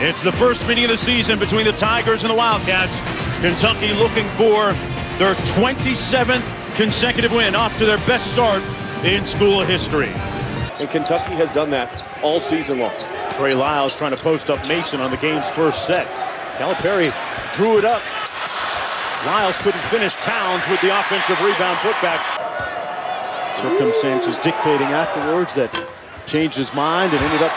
It's the first meeting of the season between the Tigers and the Wildcats. Kentucky looking for their 27th consecutive win, off to their best start in school history. And Kentucky has done that all season long. Trey Lyles trying to post up Mason on the game's first set. Calipari drew it up. Lyles couldn't finish. Towns with the offensive rebound putback. Circumstances dictating afterwards that changed his mind and ended up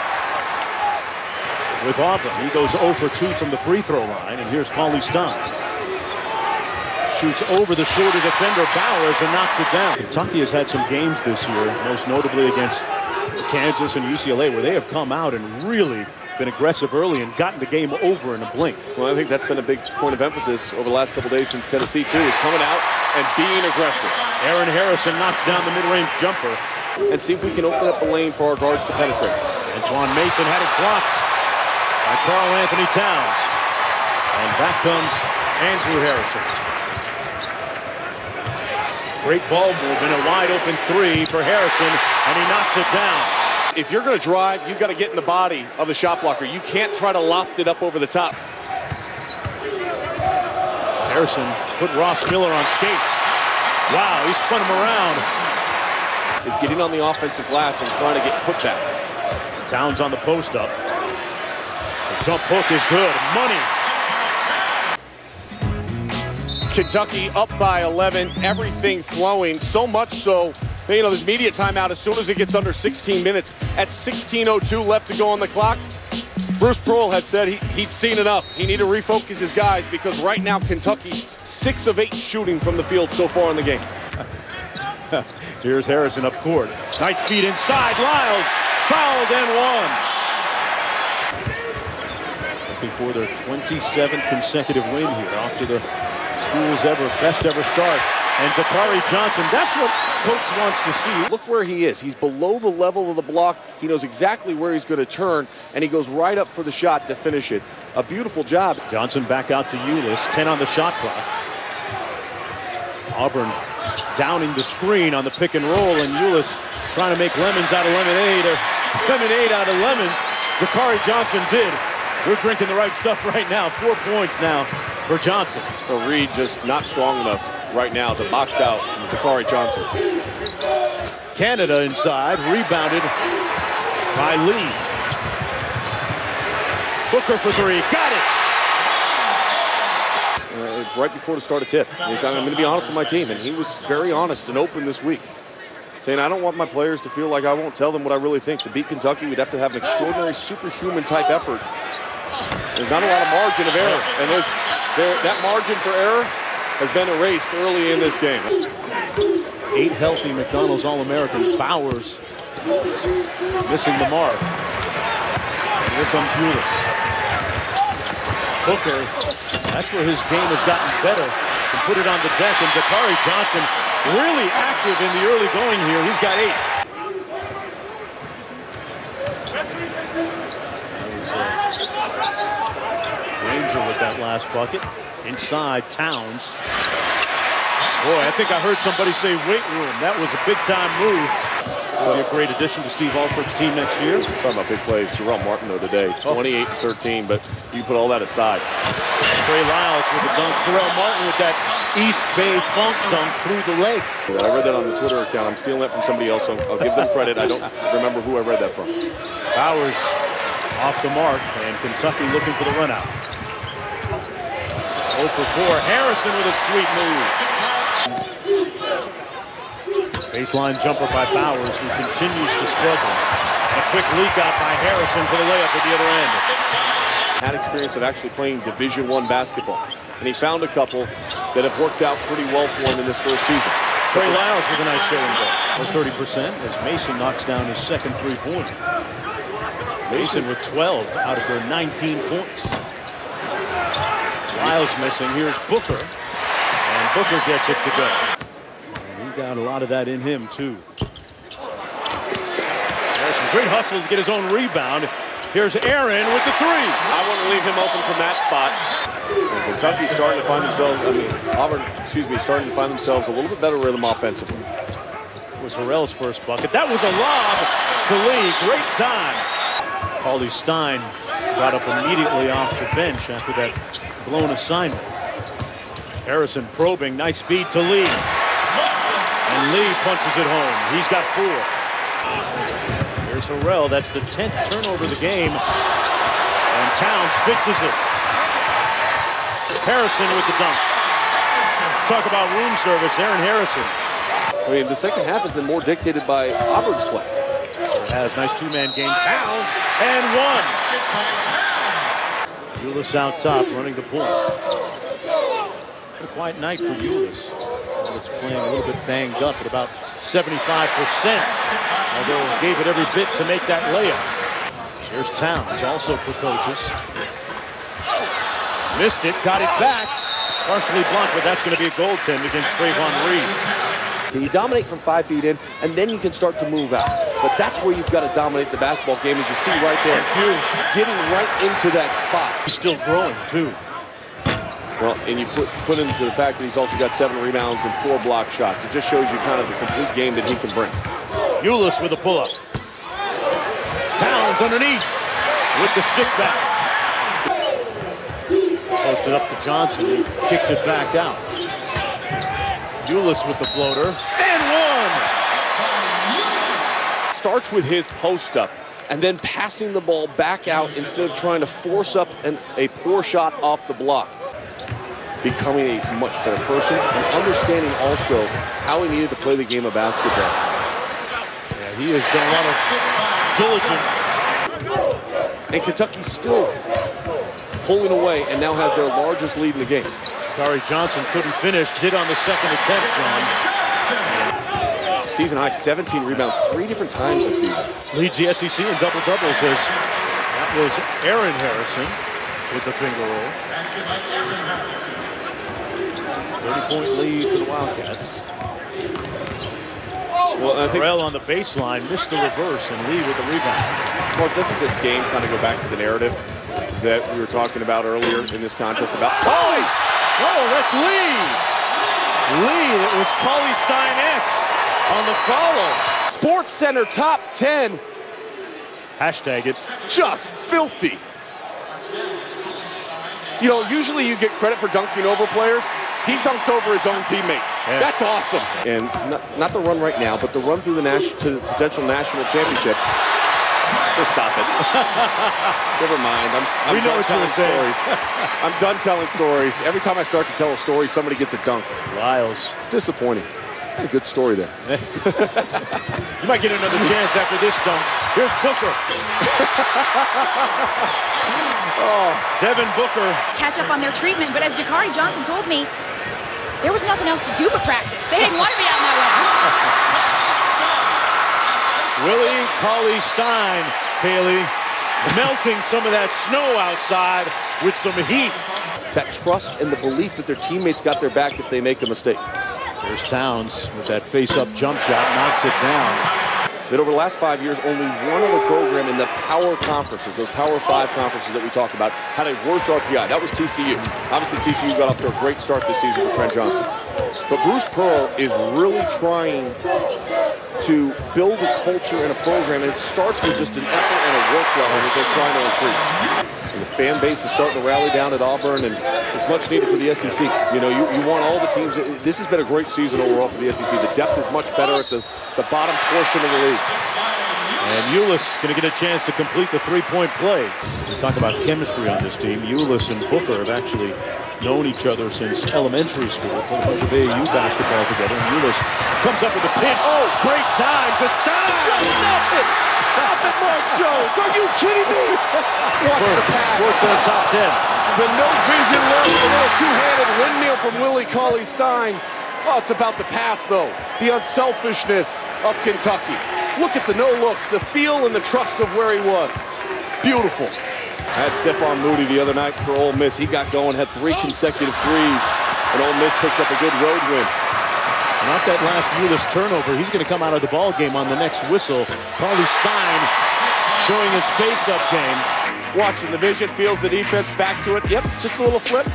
with Auburn. He goes 0 for 2 from the free throw line, and here's Cauley Stein. Shoots over the shoulder defender Bowers and knocks it down. Kentucky has had some games this year, most notably against Kansas and UCLA, where they have come out and really been aggressive early and gotten the game over in a blink. Well, I think that's been a big point of emphasis over the last couple days since Tennessee, too, is coming out and being aggressive. Aaron Harrison knocks down the mid-range jumper. And see if we can open up the lane for our guards to penetrate. Antoine Mason had it blocked by Karl Anthony Towns. And back comes Andrew Harrison. Great ball movement, a wide open three for Harrison, and he knocks it down. If you're going to drive, you've got to get in the body of the shot blocker. You can't try to loft it up over the top. Harrison put Ross Miller on skates. Wow, he spun him around. Is getting on the offensive glass and trying to get putbacks. Towns on the post up. The jump hook is good. Money. Kentucky up by 11, everything flowing, so much so, you know, there's media timeout as soon as it gets under 16 minutes. At 16:02 left to go on the clock, Bruce Pearl had said he'd seen enough. He needed to refocus his guys because right now Kentucky 6 of 8 shooting from the field so far in the game. Here's Harrison up court. Nice feed inside. Lyles fouled and won. Looking for their 27th consecutive win here, off to the school's best ever start. And Dakari Johnson, that's what coach wants to see. Look where he is. He's below the level of the block. He knows exactly where he's going to turn, and he goes right up for the shot to finish it. A beautiful job. Johnson back out to Ulis, 10 on the shot clock. Auburn downing the screen on the pick and roll, and Ulis trying to make lemons out of lemonade, or lemonade out of lemons. Dakari Johnson did. We're drinking the right stuff right now. 4 points now for Johnson. Well, Reed just not strong enough right now to box out Dakari Johnson. Canada inside, rebounded by Lee. Booker for 3, got it! Right before the start of tip, he said, I'm going to be honest with my team, and he was very honest and open this week, saying, I don't want my players to feel like I won't tell them what I really think. To beat Kentucky, we'd have to have an extraordinary superhuman type effort. There's not a lot of margin of error, and that margin for error has been erased early in this game. 8 healthy McDonald's All-Americans. Bowers missing the mark. Here comes Ulis. Booker, that's where his game has gotten better. And put it on the deck, and Dakari Johnson really active in the early going here. He's got 8. Ranger with that last bucket. Inside, Towns. Boy, I think I heard somebody say weight room. That was a big-time move. Will be a great addition to Steve Alford's team next year. Talking about big plays, Jerome Martineau today, 28-13, but you put all that aside. Trey Lyles with the dunk. Terrell Martin with that East Bay funk dunk through the legs. I read that on the Twitter account. I'm stealing that from somebody else, so I'll give them credit. I don't remember who I read that from. Bowers off the mark, and Kentucky looking for the run out. 0 for 4. Harrison with a sweet move. Baseline jumper by Bowers, who continues to struggle. A quick leak out by Harrison for the layup at the other end. Had experience of actually playing Division I basketball, and he found a couple that have worked out pretty well for him in this first season. Trey Lyles with a nice showing goal. 30% as Mason knocks down his second three-pointer. Mason with 12 out of their 19 points. Lyles missing. Here's Booker. And Booker gets it to go. And he got a lot of that in him, too. Harrison, great hustle to get his own rebound. Here's Aaron with the 3. I wouldn't leave him open from that spot. And Kentucky's starting to find themselves, Auburn, starting to find themselves a little bit better rhythm offensively. It was Harrell's first bucket. That was a lob to Lee. Great time. Cauley Stein got up immediately off the bench after that blown assignment. Harrison probing, nice feed to Lee. And Lee punches it home. He's got 4. Here's Harrell, that's the 10th turnover of the game. And Towns fixes it. Harrison with the dunk. Talk about room service, Aaron Harrison. I mean, the second half has been more dictated by Auburn's play. It has nice two-man game. Towns and 1. Ulis out top, running the point. A quiet night for Ulis. It's playing a little bit banged up at about 75%. Although gave it every bit to make that layup. Here's Towns, also precocious. Missed it, got it back. Partially blocked, but that's going to be a goaltend against Trayvon Reed. You dominate from 5 feet in, and then you can start to move out. But that's where you've got to dominate the basketball game, as you see right there. Getting right into that spot. He's still growing, too. Well, and you put into the fact that he's also got 7 rebounds and 4 block shots. It just shows you kind of the complete game that he can bring. Ulis with a pull-up. Towns underneath with the stick back. Posted up to Johnson. He kicks it back out. Ulis with the floater. And 1! Starts with his post-up and then passing the ball back out instead of trying to force up a poor shot off the block. Becoming a much better person and understanding also how he needed to play the game of basketball. Yeah, he has done a lot of diligent. And Kentucky's still pulling away and now has their largest lead in the game. Dakari Johnson couldn't finish, did on the second attempt, Sean. Season high 17 rebounds 3 different times this season. Leads the SEC in double-doubles. That was Aaron Harrison with the finger roll. 30-point lead for the Wildcats. Well, I think Harrell on the baseline missed the reverse, and Lee with the rebound. Mark, doesn't this game kind of go back to the narrative that we were talking about earlier in this contest about Cauley? Oh, that's Lee. Lee, it was Cauley Stein-esque on the follow. Sports Center top 10. Hashtag it. Just filthy. You know, usually you get credit for dunking over players. He dunked over his own teammate. Yeah. That's awesome. And not the run right now, but the run through the potential national championship. Just stop it. Never mind. I'm done telling stories. I'm done telling stories. Every time I start to tell a story, somebody gets a dunk. Lyles. It's disappointing. Had a good story there. You might get another chance after this dunk. Here's Booker. Oh, Devin Booker. Catch up on their treatment, but as Dakari Johnson told me, there was nothing else to do but practice. They didn't want to be out in that weather. Willie Cauley-Stein, Haley, melting some of that snow outside with some heat. That trust and the belief that their teammates got their back if they make a mistake. There's Towns with that face-up jump shot, knocks it down. That over the last 5 years, only one other program in the power conferences, those Power 5 conferences that we talk about, had a worse RPI. That was TCU. Obviously, TCU got off to a great start this season with Trent Johnson. But Bruce Pearl is really trying to build a culture and a program, and it starts with just an effort and a work level that they're trying to increase. And the fan base is starting to rally down at Auburn, and it's much needed for the SEC. You know, you want all the teams. This has been a great season overall for the SEC. The depth is much better at the bottom portion of the league. And Ulis going to get a chance to complete the three-point play. We talk about chemistry on this team. Ulis and Booker have actually known each other since elementary school. Played a bunch of AAU basketball together. And Ulis comes up with a pinch. Oh, great time to Stein. Just stop it! Stop it, Mark Jones! Are you kidding me? Watch the pass. Sports Center top 10. The no vision look, a little two-handed windmill from Willie Cauley-Stein. Oh, it's about the pass, though. The unselfishness of Kentucky. Look at the no-look, the feel and the trust of where he was. Beautiful. I had Stephon Moody the other night for Ole Miss. He got going, had 3 consecutive threes, and Ole Miss picked up a good road win. Not that last Ulis turnover. He's going to come out of the ball game on the next whistle. Cauley-Stein showing his face-up game. Watching the vision, feels the defense, back to it. Yep, just a little flip.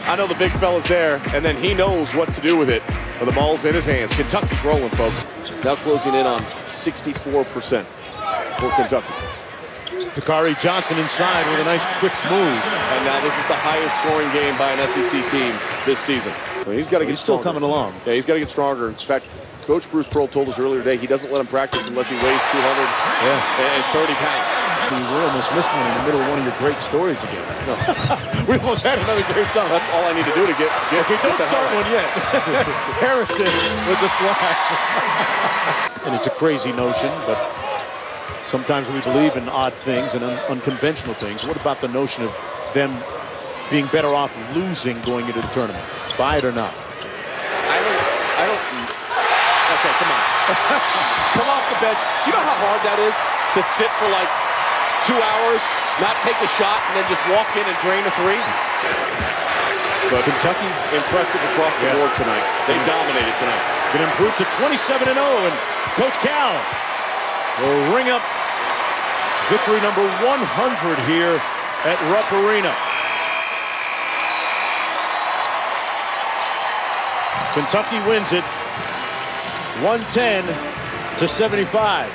I know the big fella's there, and then he knows what to do with it when the ball's in his hands. Kentucky's rolling, folks. Now closing in on 64% for Kentucky. Dakari Johnson inside with a nice quick move. And now this is the highest scoring game by an SEC team this season. I mean, he's got to get still stronger. coming along. Yeah, he's got to get stronger. In fact, Coach Bruce Pearl told us earlier today he doesn't let him practice unless he weighs 230 pounds. We almost missed one in the middle of one of your great stories again. No. We almost had another great time. That's all I need to do to get okay, don't start one yet. Harrison with the slide. And it's a crazy notion, but sometimes we believe in odd things and unconventional things. What about the notion of them being better off losing going into the tournament? Buy it or not? I don't. Okay, come on. Come off the bench. Do you know how hard that is to sit for like 2 hours, not take a shot, and then just walk in and drain a three? But Kentucky, impressive across the board tonight. They dominated tonight. Can improve to 27-0, and Coach Cal will ring up victory number 100 here at Rupp Arena. Kentucky wins it 110-75.